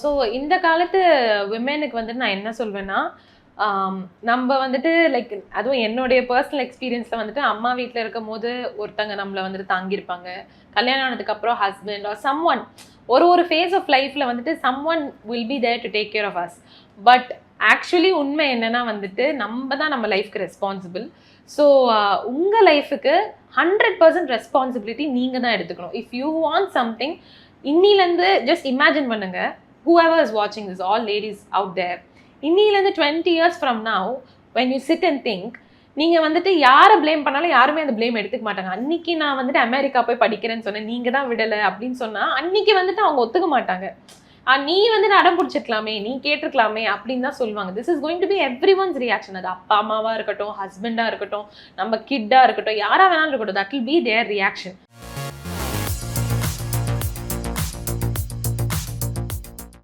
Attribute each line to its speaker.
Speaker 1: So இந்த காலத்து விமெனுக்கு வந்துட்டு நான் என்ன சொல்வேன்னா, நம்ம வந்துட்டு லைக் அதுவும் என்னுடைய பர்சனல் எக்ஸ்பீரியன்ஸ்ல வந்துட்டு அம்மா வீட்ல இருக்கும்போது ஒருத்தங்க நம்மள வந்துட்டு தாங்கியிருப்பாங்க. கல்யாணம் ஆனதுக்கு அப்புறம் ஹஸ்பண்ட் ஆர் சம்ஒன் ஒரு ஃபேஸ் ஆஃப் லைஃப்ல வந்துட்டு someone will be there to take care of us. But actually உண்மை என்னன்னா வந்துட்டு நம்ம தான் நம்ம லைஃப்க்கு ரெஸ்பான்சிபிள். ஸோ உங்க லைஃபுக்கு 100% ரெஸ்பான்சிபிலிட்டி நீங்க தான் எடுத்துக்கணும். இஃப் யூ வாண்ட் சம்திங், இன்னிலேருந்து ஜஸ்ட் இமேஜின் பண்ணுங்க. whoever is watching this, all ladies out there, இன்னிலேருந்து 20 years from now when you sit and think, நீங்க வந்துட்டு யாரை ப்ளேம் பண்ணாலும் யாருமே அந்த ப்ளேம் எடுத்துக்க மாட்டாங்க. அன்னைக்கு நான் வந்துட்டு அமெரிக்கா போய் படிக்கிறேன்னு சொன்னேன், நீங்க தான் விடலை அப்படின்னு சொன்னா அன்னைக்கு வந்துட்டு அவங்க ஒத்துக்க மாட்டாங்க. நீ வந்துட்டு அடம் பிடிச்சிருக்கலாமே, நீ கேட்டிருக்கலாமே அப்படின்னு தான் சொல்லுவாங்க. This is going to be everyone's reaction. அது அப்பா அம்மாவா இருக்கட்டும், ஹஸ்பண்டா இருக்கட்டும், நம்ம கிட்டா இருக்கட்டும், யாரா வேணாலும் இருக்கட்டும், that will be their reaction.